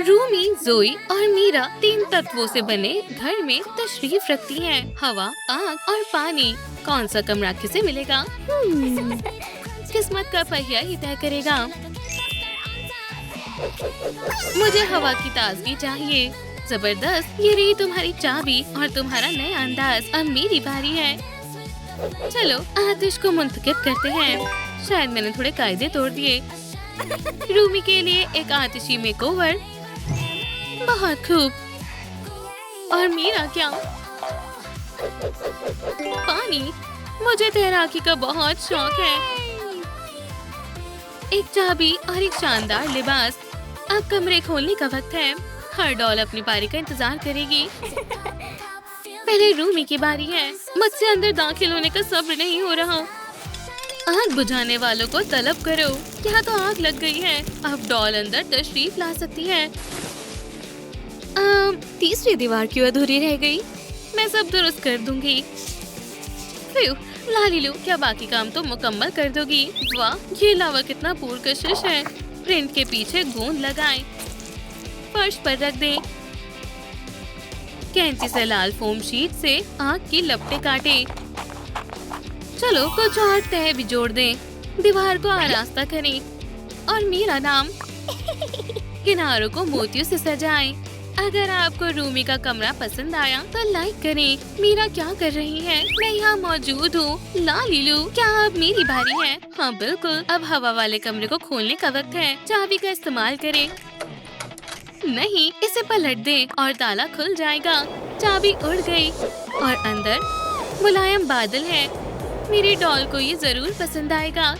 रूमी, जोई और मीरा 3 तत्वों से बने घर में तशरीफ रखती हैं। हवा, आग और पानी। कौन सा कमरा किसे मिलेगा? किस्मत का पहिया ही तय करेगा। मुझे हवा की ताजगी चाहिए। जबरदस्त, ये रही तुम्हारी चाबी और तुम्हारा नया अंदाज। अब मेरी बारी है। चलो आतिश को मुंतकिब करते हैं। शायद मैंने थोड़े कायदे तोड़ दिए। रूमी के लिए एक आतिशी मेकओवर। बहुत खूब। और मीरा क्या? पानी। मुझे तैराकी का बहुत शौक है। एक चाबी और एक शानदार लिबास। अब कमरे खोलने का वक्त है। हर डॉल अपनी बारी का इंतजार करेगी। पहले रूमी की बारी है। मुझसे अंदर दाखिल होने का सब्र नहीं हो रहा। आग बुझाने वालों को तलब करो। यहाँ तो आग लग गई है। अब डॉल अंदर तशरीफ ला सकती है। तीसरी दीवार क्यों अधूरी रह गई? मैं सब दुरुस्त कर दूंगी। लालीलू, क्या बाकी काम तो मुकम्मल कर दोगी? वाह, ये लावा कितना पुरकशिश है। प्रिंट के पीछे गूंद लगाएं। फर्श पर रख दें। कैंची से लाल फोम शीट से आग की लपटें काटे। चलो कुछ और तह भी जोड़ दें। दीवार को आरास्ता करें और मेरा नाम। किनारों को मोतियों से सजाएं। अगर आपको रूमी का कमरा पसंद आया तो लाइक करें। मीरा क्या कर रही है? मैं यहाँ मौजूद हूँ। लालीलू, क्या अब मेरी बारी है? हाँ बिल्कुल। अब हवा वाले कमरे को खोलने का वक्त है। चाबी का इस्तेमाल करें। नहीं, इसे पलट दें और ताला खुल जाएगा। चाबी उड़ गई और अंदर मुलायम बादल है। मेरी डॉल को ये जरूर पसंद आएगा।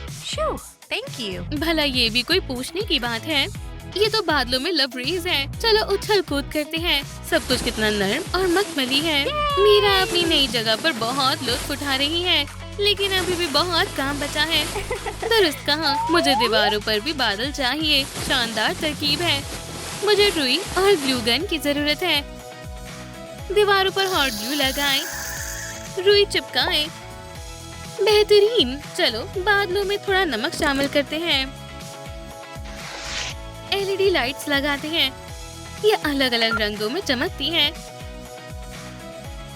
Thank you. भला ये भी कोई पूछने की बात है? ये तो बादलों में लबरेज है। चलो उछल कूद करते हैं। सब कुछ कितना नरम और मखमली है। मीरा अपनी नई जगह पर बहुत लुत्फ उठा रही है, लेकिन अभी भी बहुत काम बचा है। दुरुस्त कहा, मुझे दीवारों पर भी बादल चाहिए। शानदार तरकीब है। मुझे रुई और ग्लू गन की जरूरत है। दीवारों पर हॉट ग्लू लगाएं, रुई चिपकाएं। बेहतरीन। चलो बादलों में थोड़ा नमक शामिल करते हैं। एलईडी लाइट्स लगाते हैं। ये अलग अलग रंगों में चमकती हैं।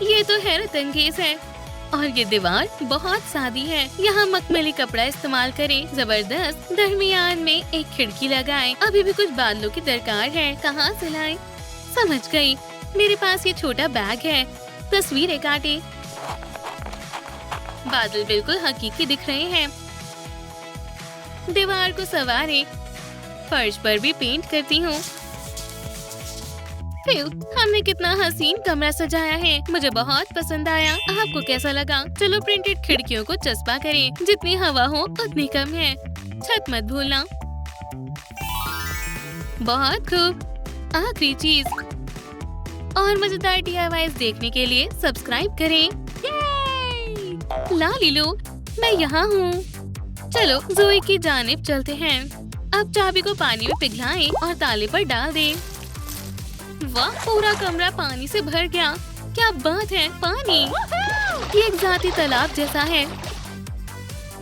ये तो हैरत अंगेज है। और ये दीवार बहुत सादी है। यहाँ मखमली कपड़ा इस्तेमाल करें। जबरदस्त। दरमियान में एक खिड़की लगाएं। अभी भी कुछ बादलों की दरकार है। कहाँ से लाएं? समझ गई। मेरे पास ये छोटा बैग है। तस्वीरें काटे। बादल बिल्कुल हकीकी दिख रहे हैं। दीवार को संवारें। फर्श पर भी पेंट करती हूँ। हमने कितना हसीन कमरा सजाया है। मुझे बहुत पसंद आया। आपको कैसा लगा? चलो प्रिंटेड खिड़कियों को चस्पा करें। जितनी हवा हो उतनी कम है। छत मत भूलना। बहुत खूब। आखिरी चीज, और मजेदार DIYs देखने के लिए सब्सक्राइब करें। लालीलू, मैं यहाँ हूँ। चलो जोई की जानिब चलते हैं। अब चाबी को पानी में पिघलाएं और ताले पर डाल दें। वाह, पूरा कमरा पानी से भर गया। क्या बात है। पानी, ये एक जाती तालाब जैसा है।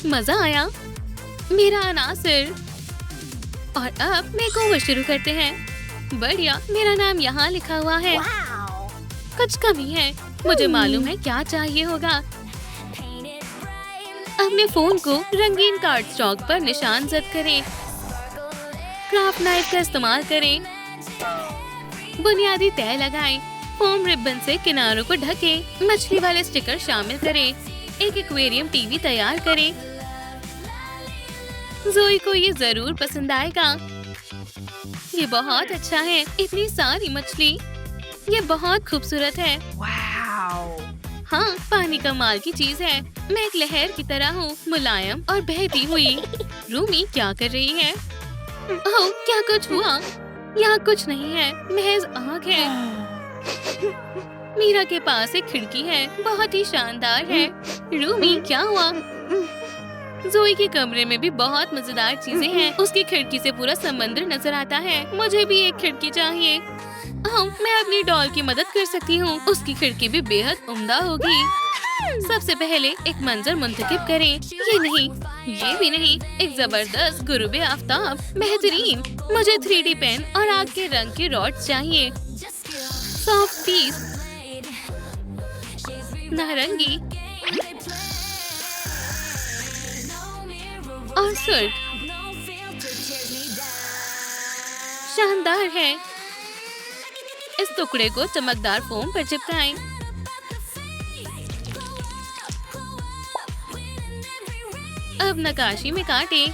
मजा आया। मेरा अनासिर। और अब मेकओवर शुरू करते हैं। बढ़िया, मेरा नाम यहाँ लिखा हुआ है। कुछ कमी है। मुझे मालूम है क्या चाहिए होगा। अपने फोन को रंगीन कार्डस्टॉक पर निशान जद करें। क्राफ्ट नाइफ का इस्तेमाल करें। बुनियादी तह लगाएं। फोम रिबन से किनारों को ढकें। मछली वाले स्टिकर शामिल करें। एक एक्वेरियम टीवी तैयार करें। जोई को ये जरूर पसंद आएगा। ये बहुत अच्छा है। इतनी सारी मछली। ये बहुत खूबसूरत है। हाँ, पानी कमाल की चीज है। मैं एक लहर की तरह हूँ, मुलायम और बहती हुई। रूमी क्या कर रही है? ओह, क्या कुछ हुआ? यहाँ कुछ नहीं है, महज आग है। मीरा के पास एक खिड़की है, बहुत ही शानदार है। रूमी, क्या हुआ? जोई के कमरे में भी बहुत मजेदार चीजें हैं। उसकी खिड़की से पूरा समंदर नजर आता है। मुझे भी एक खिड़की चाहिए। हाँ, मैं अपनी डॉल की मदद कर सकती हूँ। उसकी खिड़की भी बेहद उम्दा होगी। सबसे पहले एक मंजर मुंतखब करें। ये नहीं, ये भी नहीं, एक जबरदस्त गुरूबे आफ्ताब, बेहतरीन। मुझे 3D पेन और आग के रंग के रॉड्स चाहिए। सॉफ्ट पीस, नारंगी और सुर्ख। शानदार है। इस टुकड़े को चमकदार फोम पर चिपकाएं। अब नकाशी में काटें।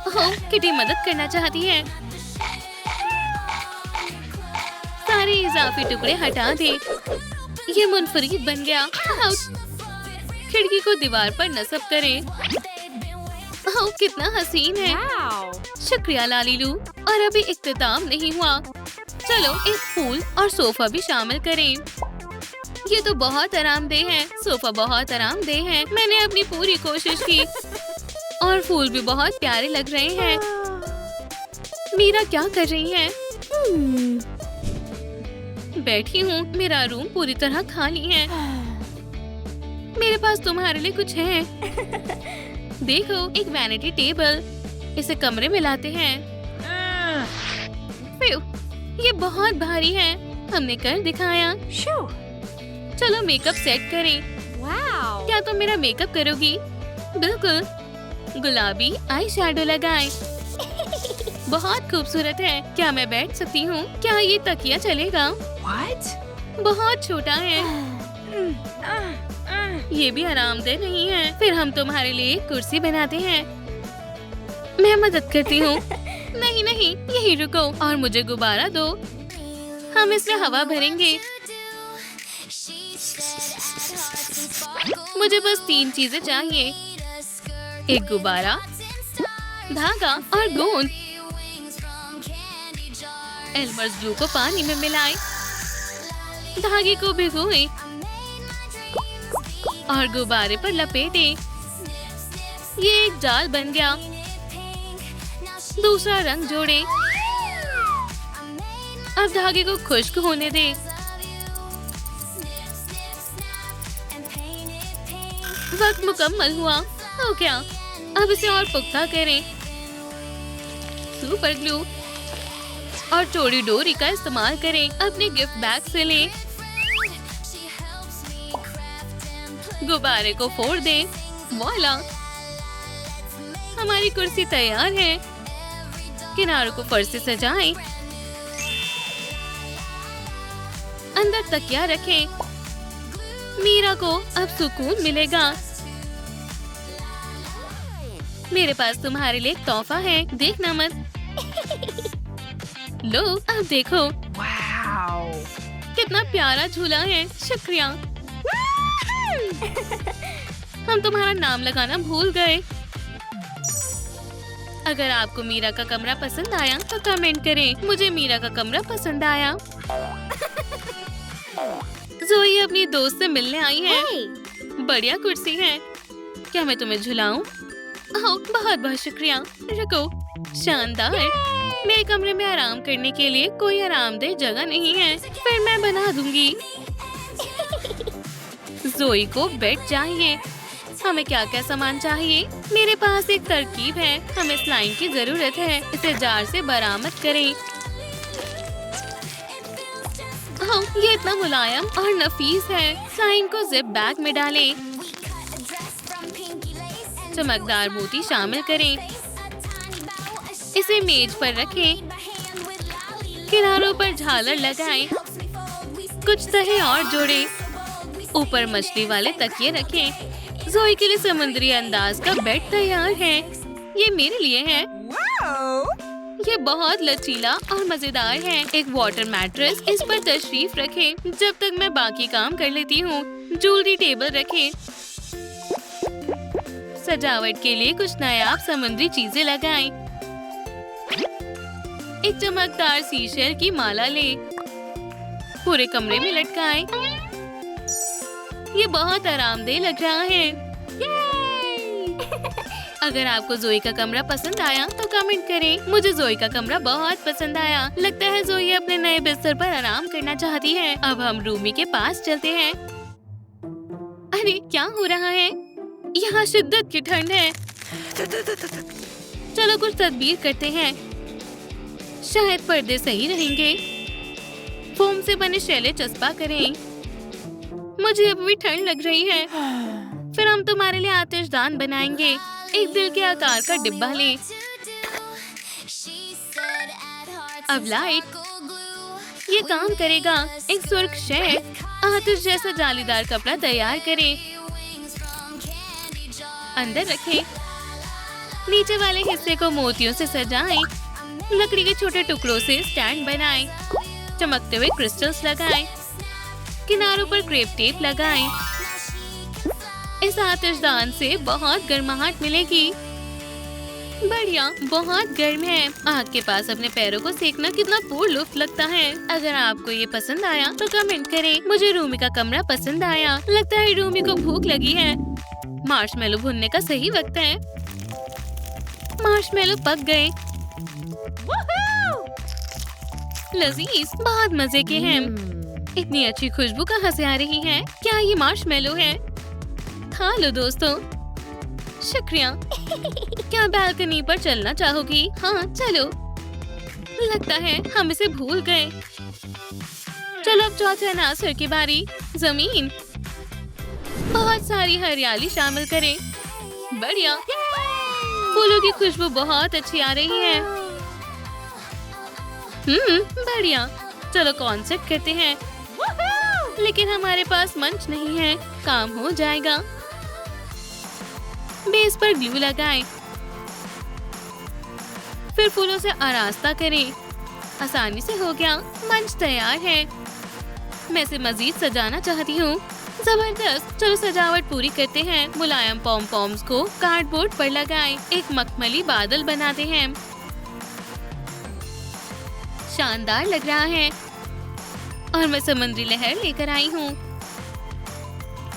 ओह, किटी मदद करना चाहती है। सारे इजाफी टुकड़े हटा दें। ये मुनफरिद बन गया। खिड़की को दीवार पर नस्ब करें। ओह, कितना हसीन है। शुक्रिया लालीलू। और अभी इख्तिताम नहीं हुआ। चलो एक फूल और सोफा भी शामिल करें। ये तो बहुत आरामदेह है। सोफा बहुत आरामदेह है। मैंने अपनी पूरी कोशिश की और फूल भी बहुत प्यारे लग रहे हैं। मीरा क्या कर रही है? बैठी हूँ। मेरा रूम पूरी तरह खाली है। मेरे पास तुम्हारे लिए कुछ है। देखो, एक वैनिटी टेबल। इसे कमरे में लाते हैं। ये बहुत भारी है। हमने कर दिखाया। चलो मेकअप सेट करें। क्या तुम मेरा मेकअप करोगी? बिल्कुल। गुलाबी आई शैडो लगाएं। बहुत खूबसूरत है। क्या मैं बैठ सकती हूँ? क्या ये तकिया चलेगा? बहुत छोटा है। ये भी आरामदेह नहीं है। फिर हम तुम्हारे लिए एक कुर्सी बनाते हैं। मैं मदद करती हूँ। नहीं नहीं, यही रुको और मुझे गुब्बारा दो। हम इसमें हवा भरेंगे। मुझे बस 3 चीजें चाहिए। एक गुब्बारा, धागा और गोंद। एल्मर्स ग्लू को पानी में मिलाएं। धागे को भिगोएं और गुब्बारे पर लपेटें। ये एक जाल बन गया। दूसरा रंग जोड़ें। अब धागे को खुश्क होने दें। वक्त मुकम्मल हुआ। हो गया। अब इसे और पुख्ता करें। सुपर ग्लू और चौड़ी डोरी का इस्तेमाल करें। अपने गिफ्ट बैग से लें। गुब्बारे को फोड़ दें। वॉला, हमारी कुर्सी तैयार है। किनारों को फर्श से सजाएं। अंदर तकिया रखें। मीरा को अब सुकून मिलेगा। मेरे पास तुम्हारे लिए एक तोहफा है। देखना मत। लो, अब देखो। कितना प्यारा झूला है। शुक्रिया। हम तुम्हारा नाम लगाना भूल गए। अगर आपको मीरा का कमरा पसंद आया तो कमेंट करें। मुझे मीरा का कमरा पसंद आया। ज़ोई अपनी दोस्त से मिलने आई है। बढ़िया कुर्सी है। क्या मैं तुम्हें झुलाऊं? ओह, बहुत बहुत शुक्रिया। रुको, शानदार। मेरे कमरे में आराम करने के लिए कोई आरामदेह जगह नहीं है। फिर मैं बना दूंगी। ज़ोई को बेड चाहिए। हमें क्या क्या सामान चाहिए? मेरे पास एक तरकीब है। हमें स्लाइम की जरूरत है। इसे जार से बरामद करें। ओह, ये इतना मुलायम और नफीस है। स्लाइम को जिप बैग में डालें। चमकदार मोती शामिल करें। इसे मेज पर रखें। किनारों पर झालर लगाएं। कुछ तहे और जोड़ें। ऊपर मछली वाले तकिए रखें। ज़ोई के लिए समुद्री अंदाज का बेड तैयार है। ये मेरे लिए है। ये बहुत लचीला और मजेदार है। एक वाटर मैट्रेस। इस पर तशरीफ रखें जब तक मैं बाकी काम कर लेती हूँ। ज्वेलरी टेबल रखें। सजावट के लिए कुछ नायाब समुद्री चीजें लगाएं। एक चमकदार सीशेल की माला लें। पूरे कमरे में लटकाएं। ये बहुत आरामदेह लग रहा है। अगर आपको ज़ोई का कमरा पसंद आया तो कमेंट करें। मुझे ज़ोई का कमरा बहुत पसंद आया। लगता है ज़ोई अपने नए बिस्तर पर आराम करना चाहती है। अब हम रूमी के पास चलते हैं। अरे क्या हो रहा है? यहाँ शिद्दत की ठंड है। चलो कुछ तदबीर करते हैं। शायद पर्दे सही रहेंगे। फोम से बने शैले चस्पा करें। मुझे अब भी ठंड लग रही है। फिर हम तुम्हारे लिए आतिशदान बनाएंगे। एक दिल के आकार का डिब्बा ले। अब लाइट ये काम करेगा। एक सुर्ख शेड आतिश जैसा जालीदार कपड़ा तैयार करें। अंदर रखें। नीचे वाले हिस्से को मोतियों से सजाएं। लकड़ी के छोटे टुकड़ों से स्टैंड बनाएं। चमकते हुए क्रिस्टल्स लगाएं। किनारों पर क्रेप टेप लगाएं। इस आतिशदान से बहुत गर्माहट मिलेगी। बढ़िया, बहुत गर्म है। आग के पास अपने पैरों को सेकना कितना पुरलुफ्त लगता है। अगर आपको ये पसंद आया तो कमेंट करें। मुझे रूमी का कमरा पसंद आया। लगता है रूमी को भूख लगी है। मार्शमेलो भुनने का सही वक्त है। मार्शमेलो पक गए। लजीज, बहुत मजे के हैं। इतनी अच्छी खुशबू कहाँ से आ रही है? क्या ये मार्शमेलो है? खा लो दोस्तों। शुक्रिया। क्या बालकनी पर चलना चाहोगी? हाँ चलो। लगता है हम इसे भूल गए। चलो अब चौथे अनासर की बारी। जमीन। बहुत सारी हरियाली शामिल करें। बढ़िया। फूलों की खुशबू बहुत अच्छी आ रही है। बढ़िया। चलो कॉन्सर्ट करते हैं। लेकिन हमारे पास मंच नहीं है। काम हो जाएगा। बेस पर ग्लू लगाएं। फिर फूलों से आरास्ता करें। आसानी से हो गया। मंच तैयार है। मैं इसे मजीद सजाना चाहती हूँ। जबरदस्त। चलो सजावट पूरी करते हैं। मुलायम पॉम पॉम्स को कार्डबोर्ड पर लगाएं। एक मखमली बादल बनाते हैं। शानदार लग रहा है। और मैं समुद्री लहर लेकर आई हूँ।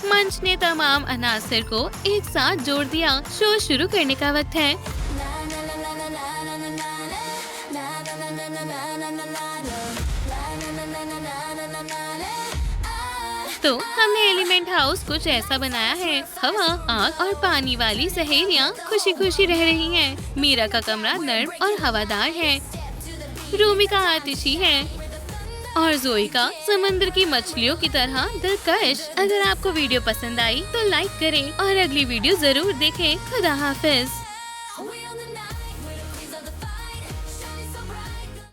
मंच ने तमाम अनासर को एक साथ जोड़ दिया। शो शुरू करने का वक्त है। तो हमने एलिमेंट हाउस कुछ ऐसा बनाया है। हवा, आग और पानी वाली सहेलियाँ खुशी खुशी रह रही हैं। मीरा का कमरा नर्म और हवादार है। रूमी का आतिशी है। और जोई का समंदर की मछलियों की तरह दिलकश। अगर आपको वीडियो पसंद आई तो लाइक करें और अगली वीडियो जरूर देखें। खुदा हाफिज।